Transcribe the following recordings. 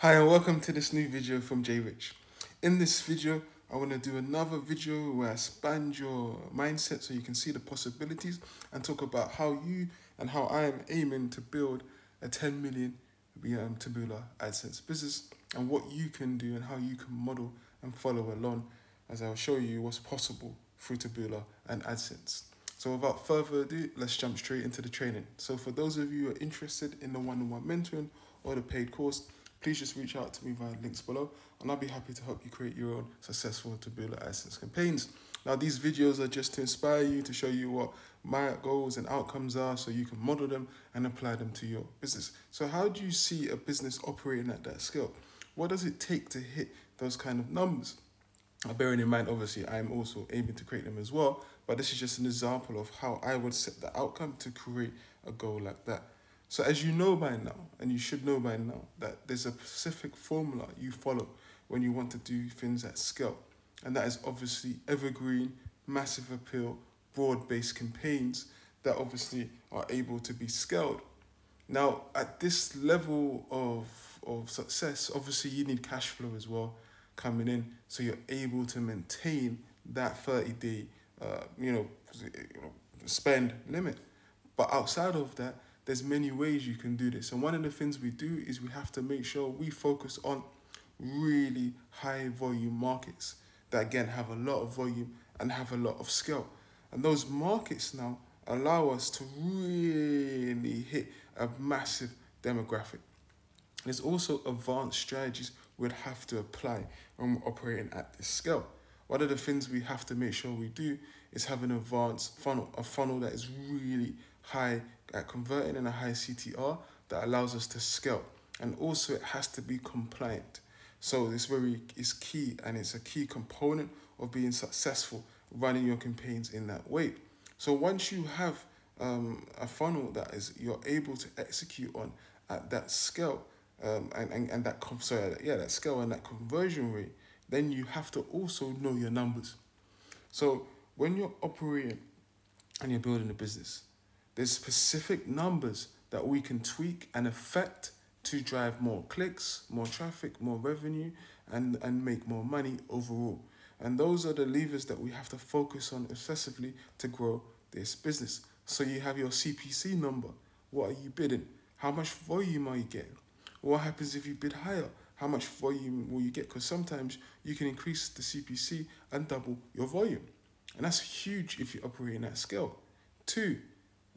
Hi and welcome to this new video from J Rich. In this video, I want to do another video where I expand your mindset so you can see the possibilities and talk about how you and how I am aiming to build a 10 million Taboola Adsense business and what you can do and how you can model and follow along as I'll show you what's possible through Taboola and Adsense. So without further ado, let's jump straight into the training. So for those of you who are interested in the one-on-one mentoring or the paid course, please just reach out to me via the links below and I'll be happy to help you create your own successful Taboola Adsense campaigns. Now these videos are just to inspire you, to show you what my goals and outcomes are so you can model them and apply them to your business. So how do you see a business operating at that scale? What does it take to hit those kind of numbers? Bearing in mind, obviously, I'm also aiming to create them as well, but this is just an example of how I would set the outcome to create a goal like that. So as you know by now, and you should know by now, that there's a specific formula you follow when you want to do things at scale. And that is obviously evergreen, massive appeal, broad-based campaigns that obviously are able to be scaled. Now, at this level of success, obviously you need cash flow as well coming in, so you're able to maintain that 30-day, spend limit. But outside of that, there's many ways you can do this. And one of the things we do is we have to make sure we focus on really high volume markets that again have a lot of volume and have a lot of scale. And those markets now allow us to really hit a massive demographic. There's also advanced strategies we'd have to apply when we're operating at this scale. One of the things we have to make sure we do is have an advanced funnel, a funnel that is really high at converting and a high CTR that allows us to scale. And also it has to be compliant. So this is key, and it's a key component of being successful running your campaigns in that way. So once you have a funnel that you're able to execute on at that scale, that scale and that conversion rate, then you have to also know your numbers. So when you're operating and you're building a business, there's specific numbers that we can tweak and affect to drive more clicks, more traffic, more revenue, and make more money overall. And those are the levers that we have to focus on obsessively to grow this business. So you have your CPC number. What are you bidding? How much volume are you getting? What happens if you bid higher? How much volume will you get? Because sometimes you can increase the CPC and double your volume. And that's huge if you're operating at scale. 2,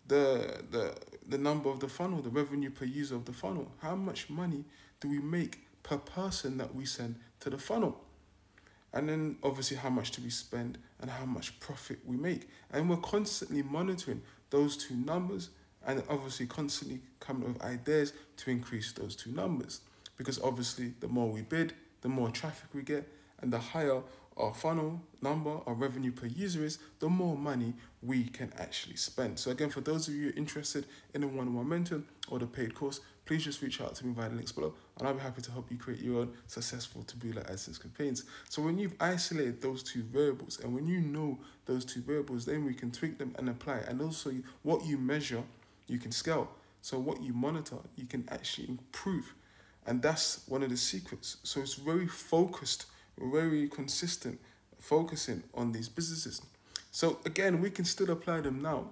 the number of the funnel, the revenue per user of the funnel. How much money do we make per person that we send to the funnel? And then obviously how much do we spend and how much profit we make. And we're constantly monitoring those two numbers and obviously constantly coming up with ideas to increase those two numbers. Because obviously the more we bid, the more traffic we get, and the higher our funnel number, our revenue per user is, the more money we can actually spend. So again, for those of you interested in the one-on-one mentoring or the paid course, please just reach out to me via the links below and I'll be happy to help you create your own successful Taboola Adsense campaigns. So when you've isolated those two variables and when you know those two variables, then we can tweak them and apply. And also what you measure, you can scale. So what you monitor, you can actually improve. And that's one of the secrets. So it's very focused, very consistent, focusing on these businesses. So again, we can still apply them now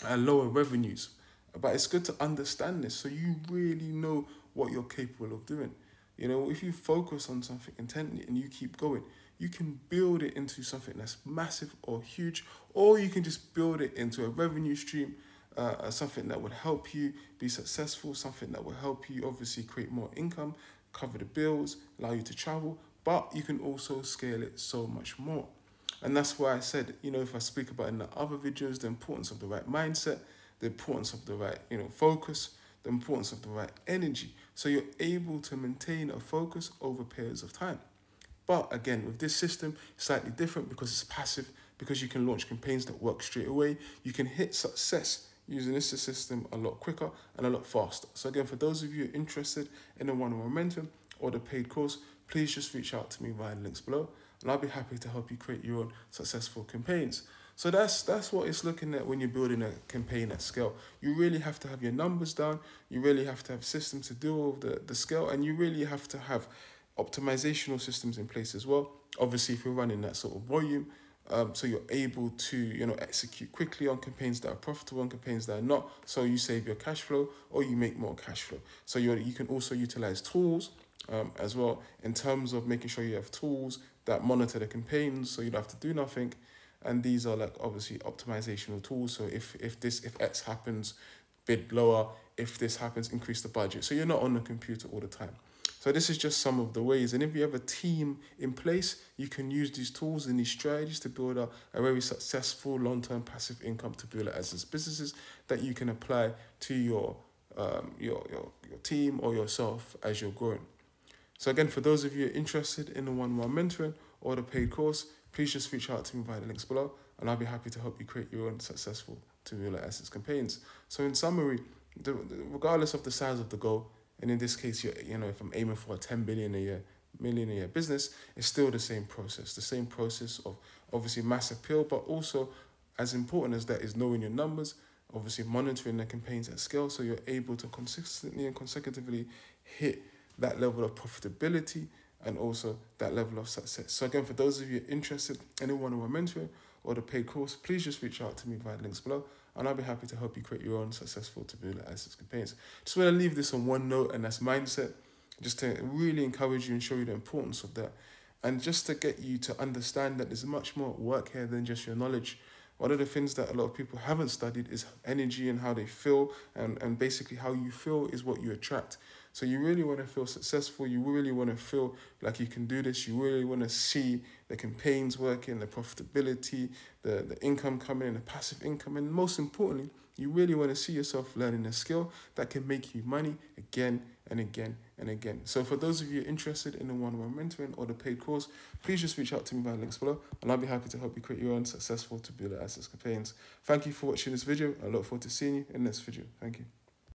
at lower revenues, but it's good to understand this so you really know what you're capable of doing. You know, if you focus on something intently and you keep going, you can build it into something that's massive or huge, or you can just build it into a revenue stream, something that would help you be successful, something that will help you obviously create more income, cover the bills, allow you to travel, but you can also scale it so much more. And that's why I said, if I speak about in the other videos, the importance of the right mindset, the importance of the right, focus, the importance of the right energy. So you're able to maintain a focus over periods of time. But again, with this system, it's slightly different because it's passive, because you can launch campaigns that work straight away. You can hit success using this system a lot quicker and a lot faster. So again, for those of you interested in the one-on-one mentoring or the paid course, please just reach out to me via the links below and I'll be happy to help you create your own successful campaigns. So that's what it's looking at when you're building a campaign at scale. You really have to have your numbers down. You really have to have systems to deal with the scale, and you really have to have optimizational systems in place as well. Obviously, if you're running that sort of volume, so you're able to execute quickly on campaigns that are profitable and campaigns that are not. So you save your cash flow or you make more cash flow. So you can also utilize tools as well, in terms of making sure you have tools that monitor the campaigns, so you don't have to do nothing. And these are like obviously optimizational tools. So if X happens, bid lower. If this happens, increase the budget. So you're not on the computer all the time. So this is just some of the ways. And if you have a team in place, you can use these tools and these strategies to build a very successful long-term passive income Taboola Adsense businesses that you can apply to your team or yourself as you're growing. So again, for those of you interested in the one-on-one mentoring or the paid course, please just reach out to me via the links below, and I'll be happy to help you create your own successful Taboola Adsense campaigns. So in summary, regardless of the size of the goal, and in this case, if I'm aiming for a 10 million a year business, it's still the same process. The same process of obviously mass appeal, but also as important as that is knowing your numbers, obviously monitoring the campaigns at scale, so you're able to consistently and consecutively hit that level of profitability and also that level of success. So again, for those of you interested in the one-on-one mentoring or the paid course, please just reach out to me via the links below, and I'll be happy to help you create your own successful Taboola Adsense campaigns. Just want to leave this on one note, and that's mindset, just to really encourage you and show you the importance of that, and just to get you to understand that there's much more work here than just your knowledge. One of the things that a lot of people haven't studied is energy and how they feel, and basically how you feel is what you attract. So you really want to feel successful, you really want to feel like you can do this, you really want to see the campaigns working, the profitability, the income coming in, the passive income, and most importantly, you really want to see yourself learning a skill that can make you money again and again and again. So for those of you interested in the one-on-one mentoring or the paid course, please just reach out to me via links below, and I'll be happy to help you create your own successful Taboola Adsense campaigns. Thank you for watching this video. I look forward to seeing you in the next video. Thank you.